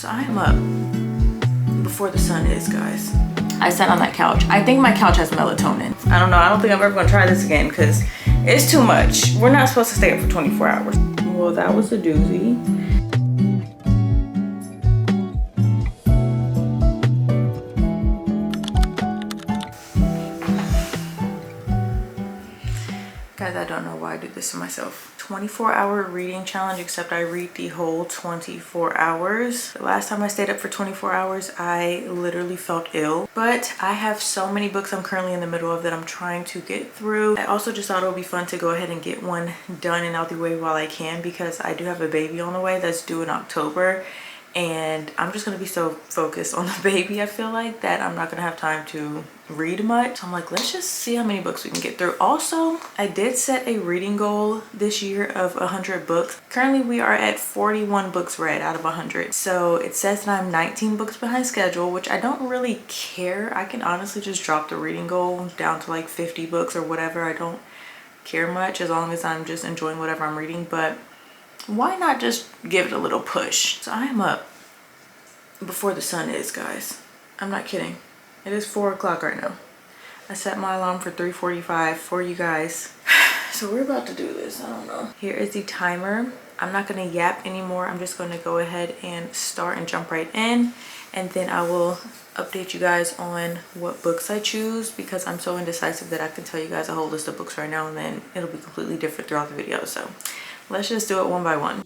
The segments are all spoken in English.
So I am up before the sun is, guys. I sat on that couch. I think my couch has melatonin. I don't know. I don't think I'm ever gonna try this again because it's too much. We're not supposed to stay up for 24 hours. Well, that was a doozy. Guys, I don't know why I do this to myself. 24-hour reading challenge, except I read the whole 24 hours. The last time I stayed up for 24 hours, I literally felt ill. But I have so many books I'm currently in the middle of that I'm trying to get through. I also just thought it would be fun to go ahead and get one done and out the way while I can, because I do have a baby on the way that's due in October. And I'm just gonna be so focused on the baby, I feel like, that I'm not gonna have time to read much. So I'm like, let's just see how many books we can get through. Also, I did set a reading goal this year of 100 books. Currently we are at 41 books read out of 100. So it says that I'm 19 books behind schedule, which I don't really care. I can honestly just drop the reading goal down to like 50 books or whatever. I don't care much as long as I'm just enjoying whatever I'm reading. But why not just give it a little push? So I am up before the sun is, guys. I'm not kidding. It is 4 o'clock right now. I set my alarm for 3:45 for you guys. So we're about to do this. I don't know. Here is the timer. I'm not gonna yap anymore. I'm just gonna go ahead and start and jump right in. And then I will update you guys on what books I choose, because I'm so indecisive that I can tell you guys a whole list of books right now and then it'll be completely different throughout the video. So let's just do it one by one.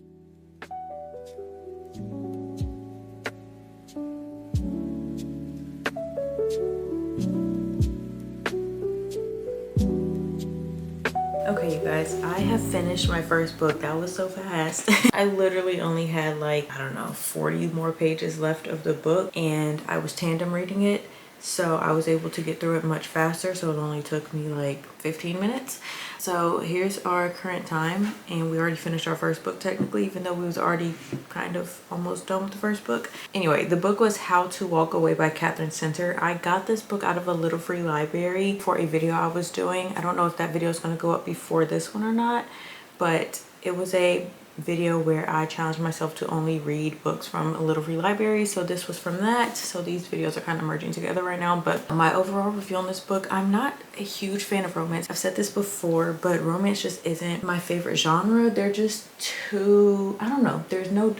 Okay, you guys, I have finished my first book. That was so fast. I literally only had like, I don't know, 40 more pages left of the book, and I was tandem reading it. So I was able to get through it much faster. So it only took me like 15 minutes. So here's our current time, and we already finished our first book technically, even though we was already kind of almost done with the first book. Anyway, the book was How to Walk Away by Catherine Center. I got this book out of a little free library for a video I was doing. I don't know if that video is going to go up before this one or not, but it was a video where I challenged myself to only read books from a little free library. So this was from that. So these videos are kind of merging together right now. But my overall review on this book, I'm not a huge fan of romance. I've said this before, but romance just isn't my favorite genre. They're just too, I don't know, there's no,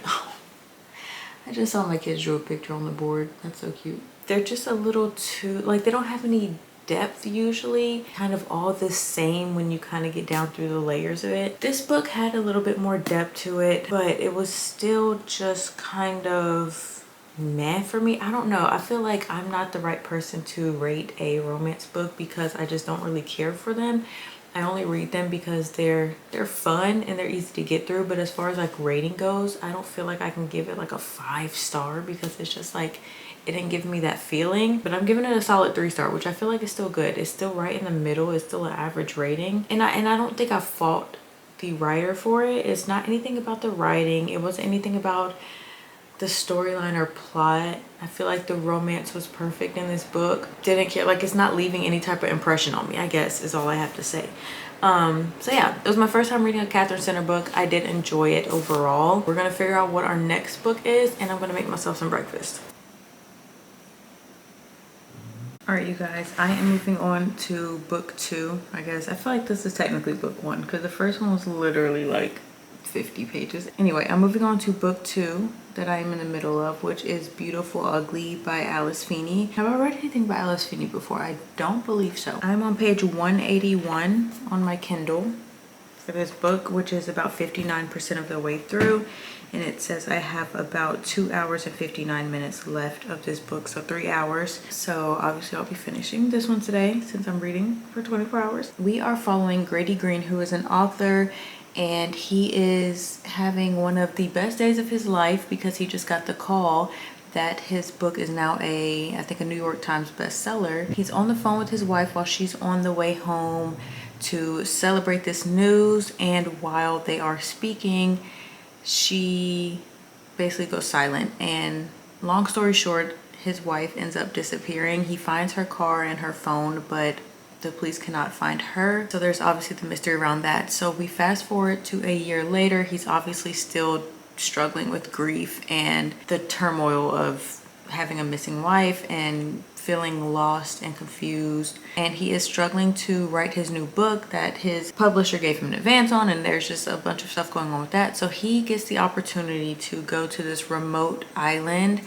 I just saw my kids drew a picture on the board. That's so cute. They're just a little too, like, they don't have any depth usually, kind of all the same when you kind of get down through the layers of it. This book had a little bit more depth to it, but it was still just kind of meh for me. I don't know. I feel like I'm not the right person to rate a romance book because I just don't really care for them. I only read them because they're fun and they're easy to get through. But as far as like rating goes, I don't feel like I can give it like a 5-star because it's just like, it didn't give me that feeling. But I'm giving it a solid 3-star, which I feel like is still good. It's still right in the middle. It's still an average rating. And I don't think I fault the writer for it. It's not anything about the writing. It wasn't anything about the storyline or plot. I feel like the romance was perfect in this book. Didn't care, like, it's not leaving any type of impression on me, I guess is all I have to say. So yeah, it was my first time reading a Catherine Center book. I did enjoy it overall. We're gonna figure out what our next book is, and I'm gonna make myself some breakfast. All right, you guys, I am moving on to book 2, I guess. I feel like this is technically book 1 because the first one was literally like 50 pages. Anyway, I'm moving on to book 2 that I am in the middle of, which is Beautiful Ugly by Alice Feeney. Have I read anything by Alice Feeney before? I don't believe so. I'm on page 181 on my Kindle for this book, which is about 59% of the way through. And it says I have about 2 hours and 59 minutes left of this book, so 3 hours. So obviously I'll be finishing this one today since I'm reading for 24 hours. We are following Grady Green, who is an author, and he is having one of the best days of his life because he just got the call that his book is now I think a New York Times bestseller. He's on the phone with his wife while she's on the way home to celebrate this news, and while they are speaking, she basically goes silent. And long story short, his wife ends up disappearing. He finds her car and her phone, but the police cannot find her. So there's obviously the mystery around that. So we fast forward to a year later. He's obviously still struggling with grief and the turmoil of having a missing wife and feeling lost and confused. And he is struggling to write his new book that his publisher gave him an advance on, and there's just a bunch of stuff going on with that. So he gets the opportunity to go to this remote island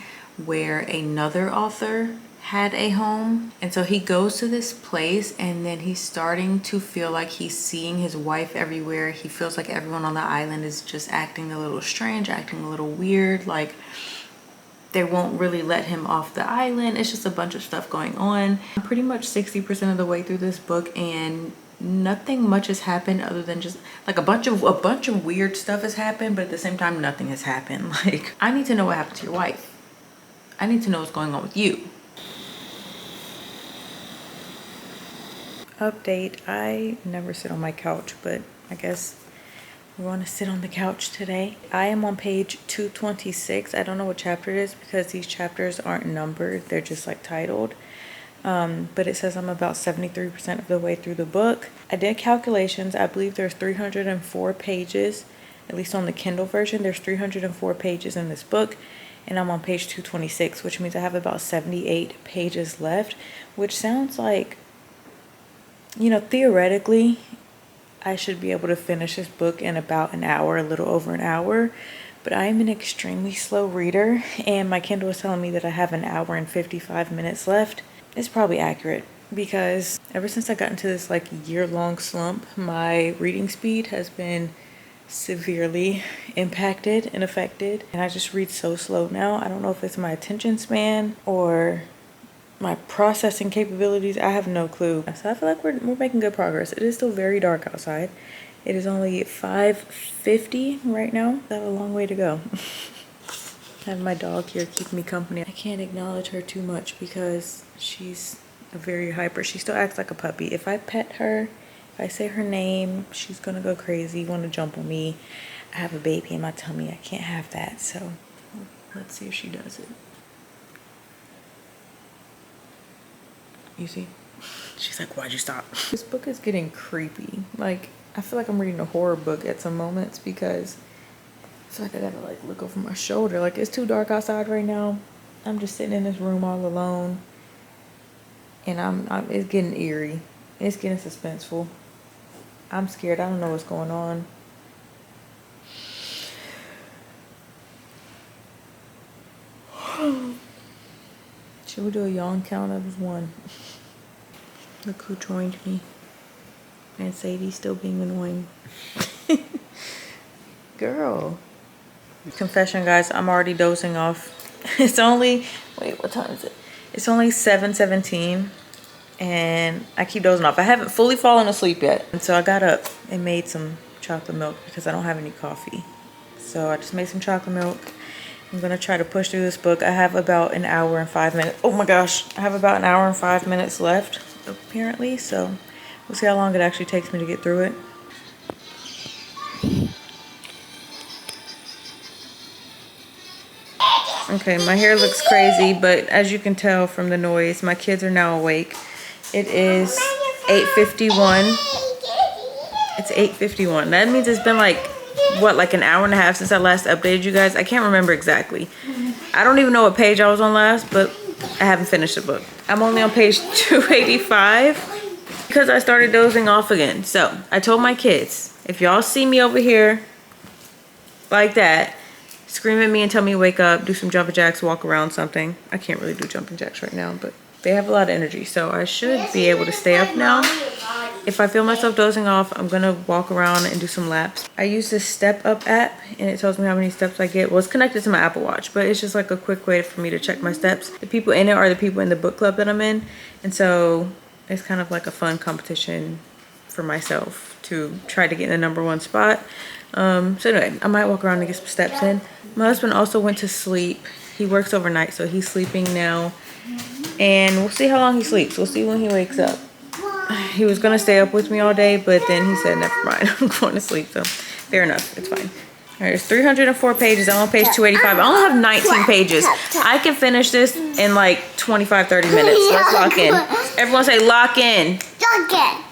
where another author had a home. And so he goes to this place, and then he's starting to feel like he's seeing his wife everywhere. He feels like everyone on the island is just acting a little strange, acting a little weird, like they won't really let him off the island. It's just a bunch of stuff going on. I'm pretty much 60% of the way through this book, and nothing much has happened other than just like a bunch of weird stuff has happened, but at the same time nothing has happened. Like, I need to know what happened to your wife. I need to know what's going on with you. Update, I never sit on my couch, but I guess we want to sit on the couch today. I am on page 226. I don't know what chapter it is because these chapters aren't numbered. They're just like titled. But it says I'm about 73% of the way through the book. I did calculations. I believe there's 304 pages, at least on the Kindle version. There's 304 pages in this book, and I'm on page 226, which means I have about 78 pages left, which sounds like, you know, theoretically, I should be able to finish this book in about an hour, a little over an hour. But I am an extremely slow reader, and my Kindle is telling me that I have an hour and 55 minutes left. It's probably accurate because ever since I got into this like year-long slump, my reading speed has been severely impacted and affected. And I just read so slow now. I don't know if it's my attention span or my processing capabilities. I have no clue. So I feel like we're making good progress. It is still very dark outside. It is only 5:50 right now. I have a long way to go. I have my dog here keeping me company. I can't acknowledge her too much because she's a very hyper. She still acts like a puppy. If I pet her, if I say her name, she's gonna go crazy, want to jump on me. I have a baby in my tummy. I can't have that. So let's see if she does it. You see? She's like, why'd you stop? This book is getting creepy. Like, I feel like I'm reading a horror book at some moments because I feel like I gotta like look over my shoulder. Like, it's too dark outside right now. I'm just sitting in this room all alone. And it's getting eerie. It's getting suspenseful. I'm scared. I don't know what's going on. Should we do a yawn count of 1? Look who joined me. And Sadie's still being annoying. Girl. Confession, guys, I'm already dozing off. It's only, wait, what time is it? It's only 7:17 and I keep dozing off. I haven't fully fallen asleep yet. And so I got up and made some chocolate milk because I don't have any coffee. So I just made some chocolate milk. I'm gonna try to push through this book. I have about an hour and 5 minutes. Oh my gosh, I have about an hour and 5 minutes left, apparently. So we'll see how long it actually takes me to get through it. Okay, my hair looks crazy, but as you can tell from the noise, my kids are now awake. It is 8:51. It's 8:51. That means it's been like, what, like an hour and a half since I last updated you guys? I can't remember exactly. I don't even know what page I was on last, but I haven't finished the book. I'm only on page 285 because I started dozing off again. So I told my kids, if y'all see me over here like that, scream at me and tell me to wake up, do some jumping jacks, walk around, something. I can't really do jumping jacks right now, but they have a lot of energy, so I should be able to stay up now. If I feel myself dozing off, I'm gonna walk around and do some laps. I use this Step Up app, and it tells me how many steps I get. Well, it's connected to my Apple Watch, but it's just like a quick way for me to check my steps. The people in it are the people in the book club that I'm in, and so it's kind of like a fun competition for myself to try to get in the #1 spot. So anyway, I might walk around and get some steps in. My husband also went to sleep. He works overnight, so he's sleeping now. And we'll see how long he sleeps. We'll see when he wakes up. He was gonna stay up with me all day, but then he said, never mind, I'm going to sleep. So fair enough, it's fine. All right, there's 304 pages. I'm on page 285. I only have 19 pages. I can finish this in like 25, 30 minutes. Let's lock in. Everyone say lock in. Lock in.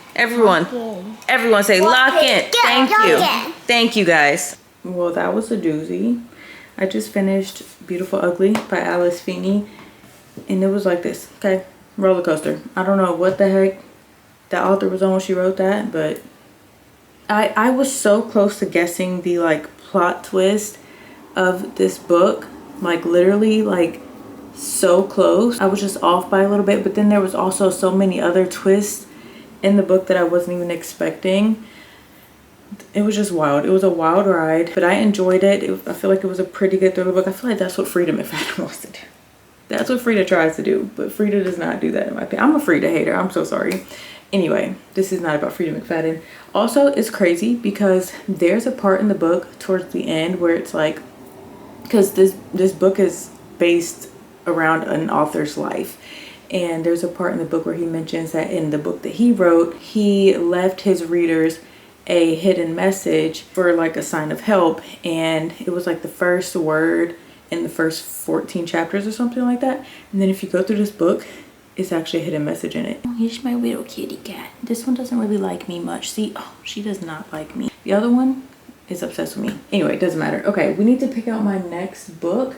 Everyone say lock in. Thank you. Thank you, guys. Well, that was a doozy. I just finished Beautiful Ugly by Alice Feeney, and it was like this, okay? Roller coaster. I don't know what the heck the author was on when she wrote that, but I was so close to guessing the like plot twist of this book, like literally like so close. I was just off by a little bit, but then there was also so many other twists in the book that I wasn't even expecting. It was just wild. It was a wild ride, but I enjoyed it. I feel like it was a pretty good thriller book. I feel like that's what Frida McFadden wants to do. That's what Frida tries to do, but Frida does not do that in my opinion. I'm a Frida hater. I'm so sorry. Anyway, this is not about Frida McFadden. Also, it's crazy because there's a part in the book towards the end where it's like, because this book is based around an author's life, and there's a part in the book where he mentions that in the book that he wrote, he left his readers a hidden message for like a sign of help, and it was like the first word in the first 14 chapters or something like that. And then if you go through this book, it's actually a hidden message in it. Here's my little kitty cat. This one doesn't really like me much. See, oh, she does not like me. The other one is obsessed with me. Anyway, it doesn't matter. Okay, we need to pick out my next book.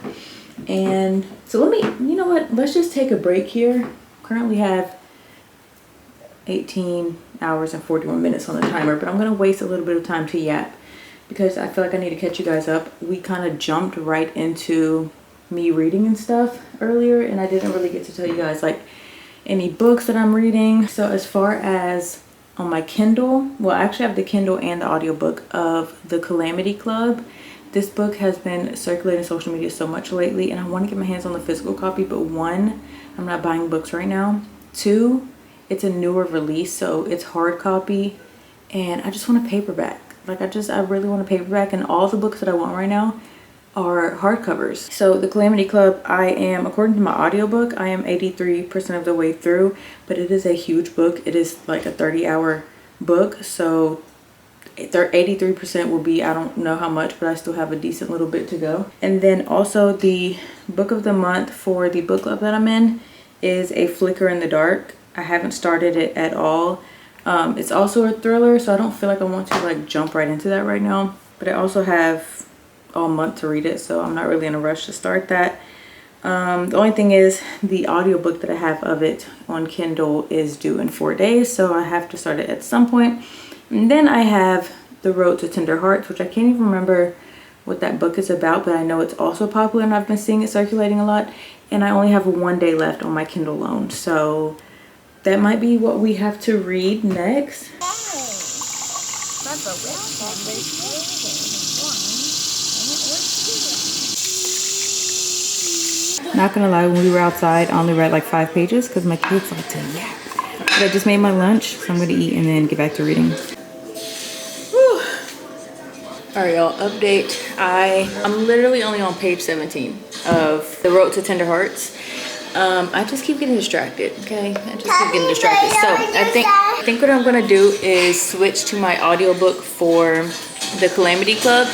And so let me, you know what? Let's just take a break here. Currently have 18 hours and 41 minutes on the timer, but I'm gonna waste a little bit of time to yap because I feel like I need to catch you guys up. We kind of jumped right into me reading and stuff earlier, and I didn't really get to tell you guys like any books that I'm reading. So as far as on my Kindle, well, I actually have the Kindle and the audiobook of The Calamity Club. This book has been circulating social media so much lately, and I want to get my hands on the physical copy, but one, I'm not buying books right now. Two, it's a newer release, so it's hard copy, and I just want a paperback. Like I really want a paperback, and all the books that I want right now are hardcovers. So The Calamity Club, I am, according to my audiobook, I am 83% of the way through, but it is a huge book. It is like a 30-hour book, so 83% will be, I don't know how much, but I still have a decent little bit to go. And then also the book of the month for the book club that I'm in is A Flicker in the Dark. I haven't started it at all. It's also a thriller, so I don't feel like I want to like jump right into that right now, but I also have all month to read it, so I'm not really in a rush to start that. The only thing is the audiobook that I have of it on Kindle is due in 4 days, so I have to start it at some point. And then I have The Road to Tender Hearts, which I can't even remember what that book is about, but I know it's also popular and I've been seeing it circulating a lot, and I only have 1 day left on my Kindle loan, so that might be what we have to read next. Not gonna lie, when we were outside, I only read like 5 pages because my kids like to nap. But I just made my lunch, so I'm gonna eat and then get back to reading. Whew. All right, y'all, update. I'm literally only on page 17 of The Road to Tender Hearts. I just keep getting distracted, okay? I just keep getting distracted. So I think what I'm gonna do is switch to my audiobook for The Calamity Club.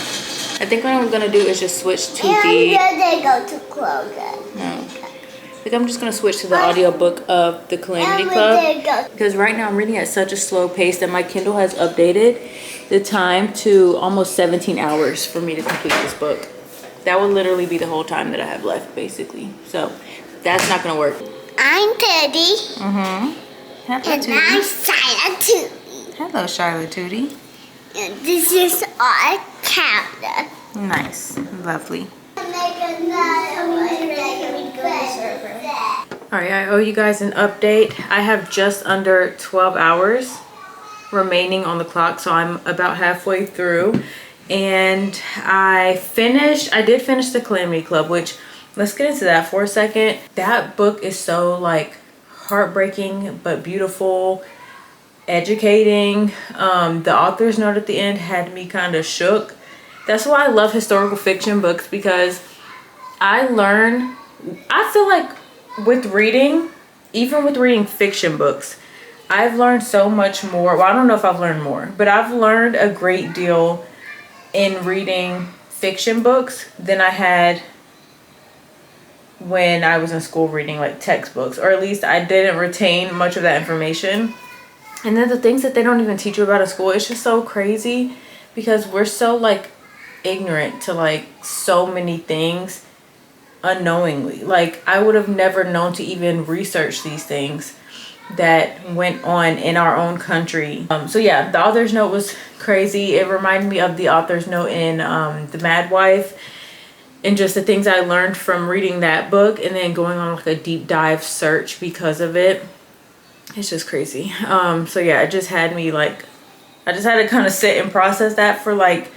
I think what I'm gonna do is just switch to the... go to Kroger. No. I think I'm just gonna switch to the audiobook of The Calamity Club, because right now I'm reading at such a slow pace that my Kindle has updated the time to almost 17 hours for me to complete this book. That will literally be the whole time that I have left, basically. So that's not gonna work. I'm Teddy. Mm-hmm. Hello, and Tootie. I'm Shyla Tootie. Hello, Shyla Tootie. And this is our calendar. Nice. Lovely. Alright, I owe you guys an update. I have just under 12 hours remaining on the clock, so I'm about halfway through. And I did finish The Calamity Club, which, let's get into that for a second. That book is so like heartbreaking but beautiful, educating. The author's note at the end had me kind of shook. That's why I love historical fiction books, because I feel like with reading, even with reading fiction books, I've learned so much more. Well, I don't know if I've learned more, but I've learned a great deal in reading fiction books than I had when I was in school reading like textbooks, or at least I didn't retain much of that information. And then the things that they don't even teach you about at school, it's just so crazy because we're so like ignorant to like so many things unknowingly. Like I would have never known to even research these things that went on in our own country. So yeah, the author's note was crazy. It reminded me of the author's note in The Mad Wife, and just the things I learned from reading that book and then going on like a deep dive search because of it. It's just crazy. So yeah, it just had me like, I just had to kind of sit and process that for like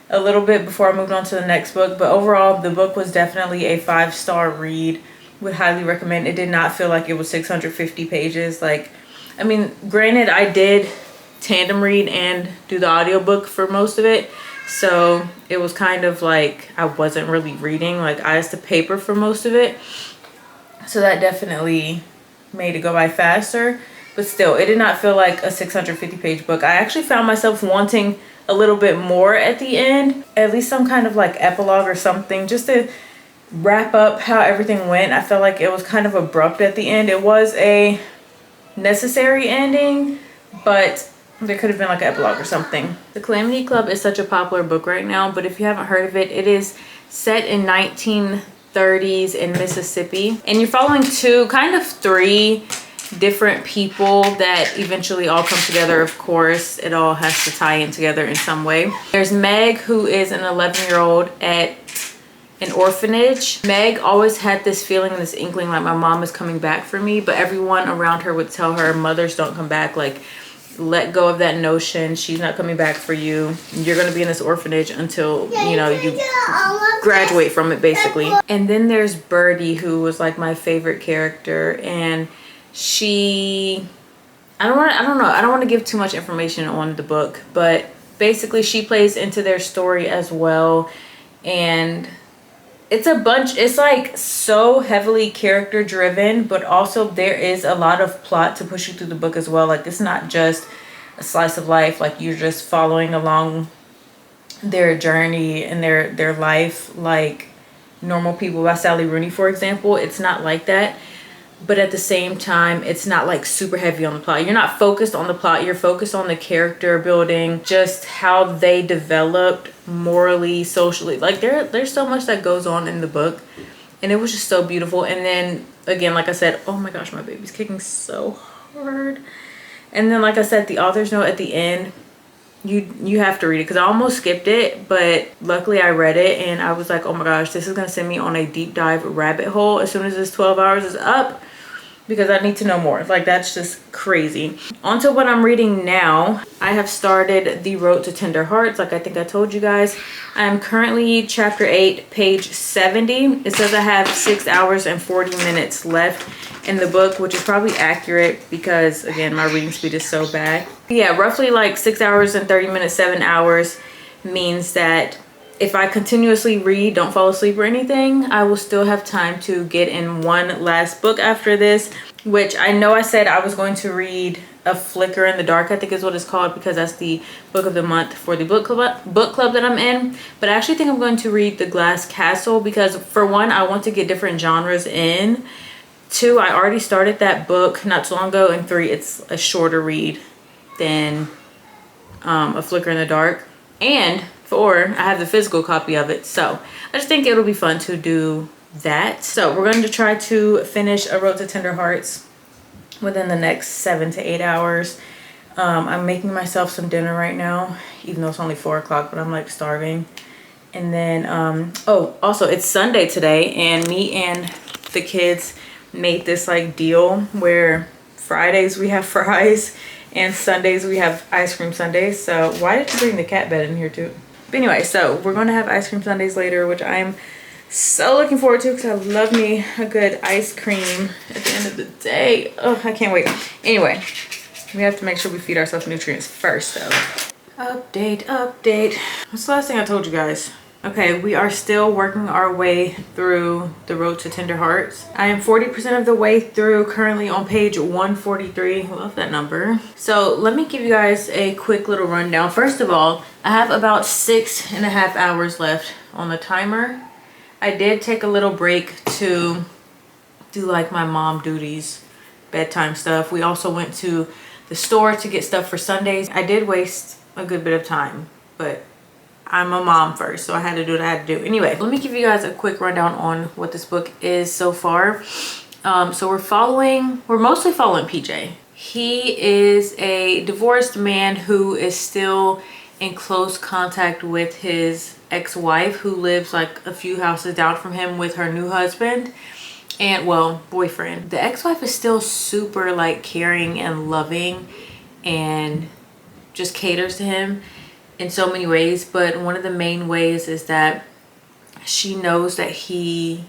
a little bit before I moved on to the next book. But overall, the book was definitely a 5-star read. Would highly recommend. It did not feel like it was 650 pages. Like, I mean, granted, I did tandem read and do the audiobook for most of it. So it was kind of like I wasn't really reading, like eyes to paper for most of it. So that definitely made it go by faster. But still, it did not feel like a 650 page book. I actually found myself wanting a little bit more at the end, at least some kind of like epilogue or something, just to wrap up how everything went. I felt like it was kind of abrupt at the end. It was a necessary ending, but there could have been like an epilogue or something. The Calamity Club is such a popular book right now, but if you haven't heard of it, it is set in 1930s in Mississippi, and you're following three different people that eventually all come together. Of course, it all has to tie in together in some way. There's Meg, who is an 11-year-old at an orphanage. Meg always had this feeling and this inkling like my mom is coming back for me, but everyone around her would tell her mothers don't come back, like let go of that notion. She's not coming back for you. You're going to be in this orphanage until, you know, you graduate from it, basically. And then there's Birdie, who was like my favorite character, and she, I don't want to give too much information on the book, but basically she plays into their story as well. And it's like so heavily character driven, but also there is a lot of plot to push you through the book as well. Like it's not just a slice of life, like you're just following along their journey and their life like Normal People by Sally Rooney, for example. It's not like that, but at the same time it's not like super heavy on the plot. You're not focused on the plot, you're focused on the character building, just how they developed morally, socially. Like there's so much that goes on in the book, and it was just so beautiful. And then again, like I said, oh my gosh, my baby's kicking so hard. And then like I said, the author's note at the end, you have to read it, because I almost skipped it, but luckily I read it and I was like, oh my gosh, this is gonna send me on a deep dive rabbit hole as soon as this 12 hours is up, because I need to know more. Like that's just crazy. On to what I'm reading now. I have started The Road to Tender Hearts, like I think I told you guys. I'm currently chapter 8, page 70. It says I have 6 hours and 40 minutes left in the book, which is probably accurate because again, my reading speed is so bad. Yeah, roughly like 6 hours and 30 minutes, 7 hours means that if I continuously read, don't fall asleep or anything, I will still have time to get in one last book after this, which I know I said I was going to read A Flicker in the Dark, I think is what it's called, because that's the book of the month for the book club that I'm in. But I actually think I'm going to read The Glass Castle, because for one, I want to get different genres in. 2, I already started that book not too long ago. And 3, it's a shorter read than A Flicker in the Dark. And 4, I have the physical copy of it, so I just think it'll be fun to do that. So we're going to try to finish A Road to Tender Hearts within the next 7 to 8 hours. I'm making myself some dinner right now, even though it's only 4 o'clock, but I'm like starving. And then oh, also it's Sunday today, and me and the kids made this like deal where Fridays we have fries and Sundays we have ice cream sundaes. So why did you bring the cat bed in here too? But anyway, so we're going to have ice cream sundaes later, which I'm so looking forward to, because I love me a good ice cream at the end of the day. Oh, I can't wait. Anyway, we have to make sure we feed ourselves nutrients first though. Update. What's the last thing I told you guys? Okay, we are still working our way through The Road to Tender Hearts. I am 40% of the way through, currently on page 143. Love that number. So let me give you guys a quick little rundown. First of all, I have about 6.5 hours left on the timer. I did take a little break to do like my mom duties, bedtime stuff. We also went to the store to get stuff for Sundays. I did waste a good bit of time, but I'm a mom first, so I had to do what I had to do. Anyway, let me give you guys a quick rundown on what this book is so far. So we're mostly following PJ. He is a divorced man who is still in close contact with his ex-wife, who lives like a few houses down from him with her new husband and, well, boyfriend. The ex-wife is still super like caring and loving and just caters to him in so many ways, but one of the main ways is that she knows that he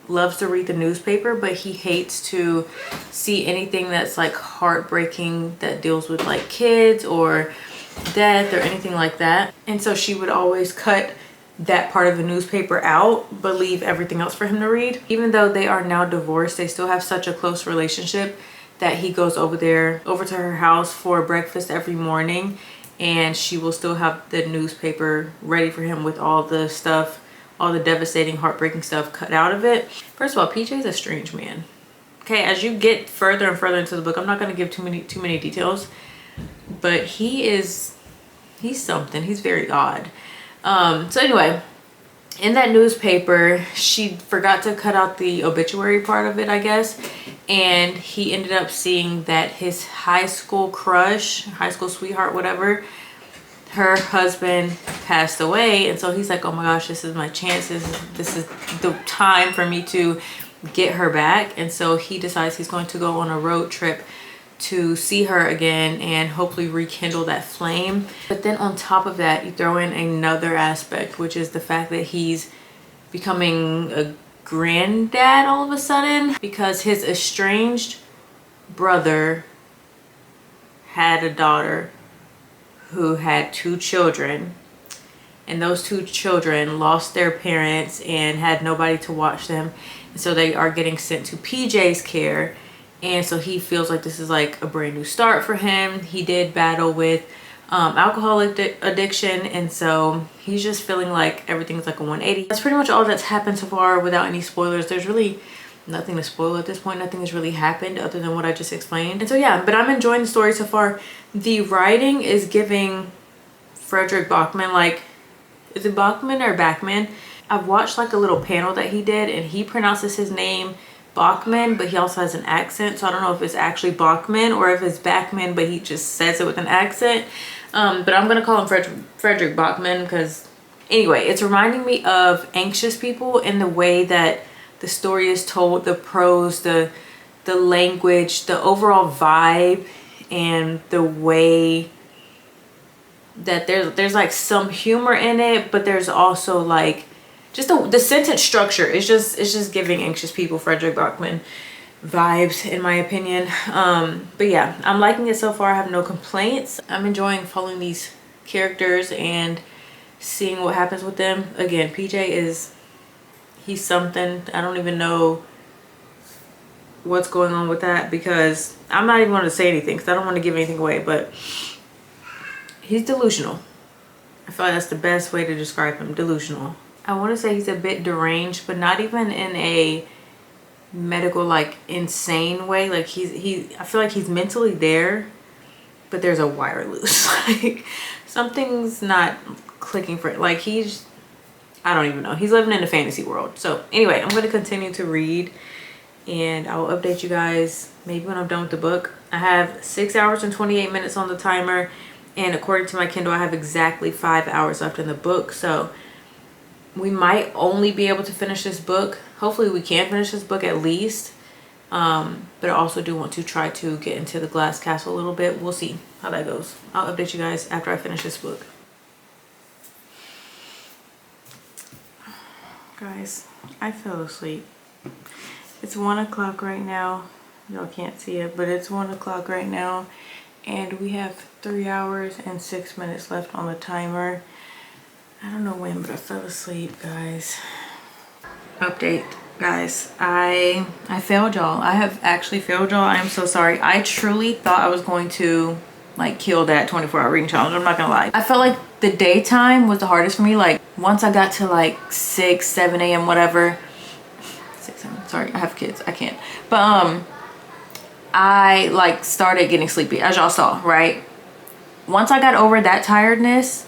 loves to read the newspaper, but he hates to see anything that's like heartbreaking that deals with like kids or death or anything like that. And so she would always cut that part of the newspaper out but leave everything else for him to read. Even though they are now divorced, they still have such a close relationship that he goes over to her house for breakfast every morning, and she will still have the newspaper ready for him with all the stuff, all the devastating, heartbreaking stuff cut out of it. First of all, PJ is a strange man. Okay, as you get further and further into the book, I'm not going to give too many details, but he's something. He's very odd. So anyway, in that newspaper, she forgot to cut out the obituary part of it, I guess, and he ended up seeing that his high school crush, high school sweetheart, whatever, her husband passed away. And so he's like, oh my gosh, this is my chance. This is the time for me to get her back. And so he decides he's going to go on a road trip to see her again and hopefully rekindle that flame. But then on top of that, you throw in another aspect, which is the fact that he's becoming a granddad all of a sudden, because his estranged brother had a daughter who had 2 children, and those 2 children lost their parents and had nobody to watch them, and so they are getting sent to PJ's care. And so he feels like this is like a brand new start for him. He did battle with alcohol addiction, and so he's just feeling like everything's like a 180. That's pretty much all that's happened so far without any spoilers. There's really nothing to spoil at this point. Nothing has really happened other than what I just explained. And so yeah, but I'm enjoying the story so far. The writing is giving Frederick Bachman, like, is it Bachman or Bachman? I've watched like a little panel that he did, and he pronounces his name Bachman, but he also has an accent, so I don't know if it's actually Bachman or if it's Bachman, but he just says it with an accent. But I'm gonna call him Frederick Bachman because anyway, it's reminding me of Anxious People in the way that the story is told, the prose, the language, the overall vibe, and the way that there's like some humor in it, but there's also like just the sentence structure is just giving Anxious People, Frederick Bachman vibes, in my opinion. But yeah, I'm liking it so far. I have no complaints. I'm enjoying following these characters and seeing what happens with them. Again, PJ he's something. I don't even know what's going on with that, because I'm not even going to say anything because I don't want to give anything away, but he's delusional. I feel like that's the best way to describe him. Delusional. I want to say he's a bit deranged, but not even in a medical, like, insane way. Like, I feel like he's mentally there, but there's a wire loose. Like, something's not clicking for it. Like, I don't even know. He's living in a fantasy world. So anyway, I'm going to continue to read, and I will update you guys maybe when I'm done with the book. I have 6 hours and 28 minutes on the timer, and according to my Kindle, I have exactly 5 hours left in the book. So we might only be able to finish this book. Hopefully we can finish this book at least. But I also do want to try to get into the Glass Castle a little bit. We'll see how that goes. I'll update you guys after I finish this book. Guys, I fell asleep. It's 1 o'clock right now. Y'all can't see it, but it's 1 o'clock right now. And we have 3 hours and 6 minutes left on the timer. I don't know when, but I fell asleep, guys. Update, guys. I failed y'all. I have actually failed y'all. I am so sorry. I truly thought I was going to like kill that 24-hour reading challenge. I'm not gonna lie. I felt like the daytime was the hardest for me. Like once I got to like 6, 7 a.m. whatever. 6, 7. Sorry, I have kids. I can't. But I like started getting sleepy, as y'all saw, right? Once I got over that tiredness,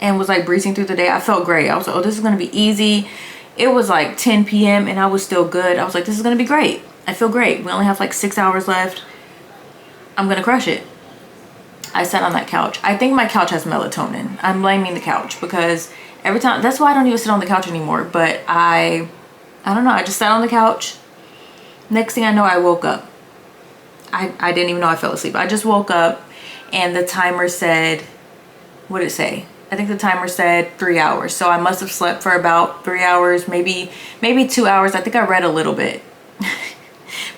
and was like breezing through the day. I felt great. I was like, oh, this is gonna be easy. It was like 10 p.m. and I was still good. I was like, this is gonna be great. I feel great. We only have like 6 hours left. I'm gonna crush it. I sat on that couch. I think my couch has melatonin. I'm blaming the couch because every time, that's why I don't even sit on the couch anymore. But I don't know, I just sat on the couch. Next thing I know, I woke up. I didn't even know I fell asleep. I just woke up and the timer said, what did it say? I think the timer said 3 hours. So I must have slept for about 3 hours, maybe 2 hours. I think I read a little bit.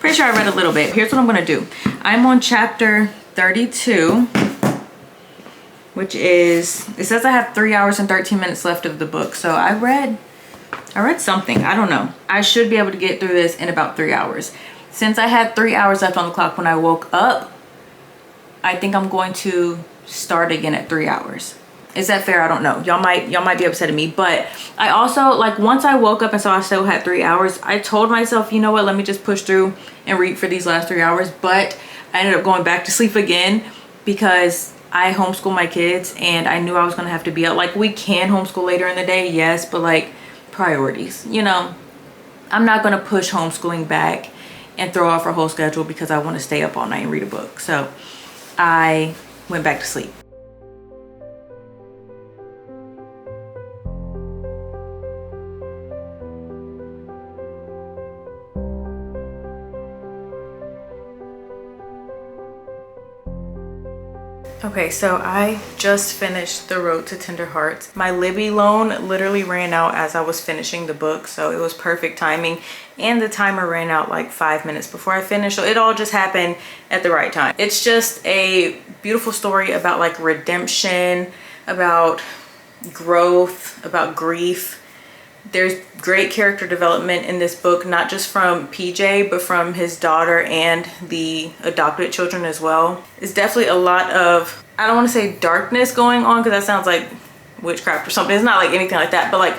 Pretty sure I read a little bit. Here's what I'm gonna do. I'm on chapter 32, which is, it says I have 3 hours and 13 minutes left of the book. So I read something, I don't know. I should be able to get through this in about 3 hours. Since I had 3 hours left on the clock when I woke up, I think I'm going to start again at 3 hours. Is that fair? I don't know. Y'all might be upset at me, but I also, like, once I woke up and saw I still had 3 hours, I told myself, you know what, let me just push through and read for these last 3 hours. But I ended up going back to sleep again because I homeschool my kids and I knew I was gonna have to be up. Like, we can homeschool later in the day, yes, but like, priorities, you know. I'm not gonna push homeschooling back and throw off our whole schedule because I want to stay up all night and read a book. So I went back to sleep. Okay, so I just finished The Road to Tender Hearts. My Libby loan literally ran out as I was finishing the book, so it was perfect timing. And the timer ran out like 5 minutes before I finished, so it all just happened at the right time. It's just a beautiful story about like redemption, about growth, about grief. There's great character development in this book, not just from PJ, but from his daughter and the adopted children as well. It's definitely a lot of, I don't want to say darkness going on because that sounds like witchcraft or something. It's not like anything like that, but like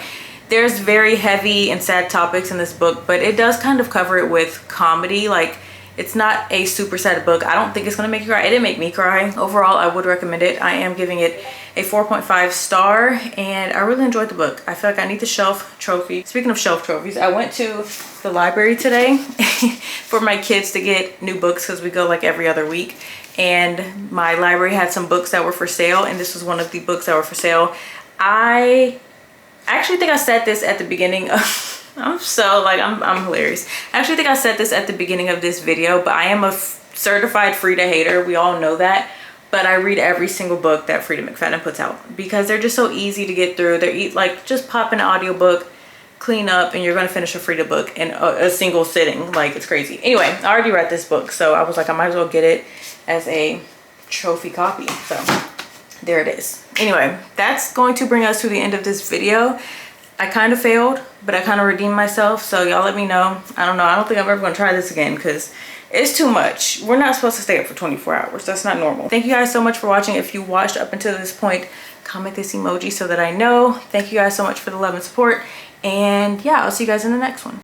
there's very heavy and sad topics in this book, but it does kind of cover it with comedy. Like, it's not a super sad book. I don't think it's gonna make you cry. It didn't make me cry. Overall, I would recommend it. I am giving it a 4.5 star and I really enjoyed the book. I feel like I need the shelf trophy. Speaking of shelf trophies, I went to the library today for my kids to get new books because we go like every other week. And my library had some books that were for sale and this was one of the books that were for sale. I actually think I said this at the beginning of, I'm hilarious. I actually think I said this at the beginning of this video, but I am a certified Frida hater. We all know that. But I read every single book that Frida McFadden puts out because they're just so easy to get through. They're like, just pop in an audiobook, clean up, and you're gonna finish a Frida book in a single sitting. Like, it's crazy. Anyway, I already read this book, so I was like, I might as well get it as a trophy copy. So there it is. Anyway, that's going to bring us to the end of this video. I kind of failed, but I kind of redeemed myself. So y'all let me know. I don't know. I don't think I'm ever going to try this again because it's too much. We're not supposed to stay up for 24 hours. That's not normal. Thank you guys so much for watching. If you watched up until this point, comment this emoji so that I know. Thank you guys so much for the love and support. And yeah, I'll see you guys in the next one.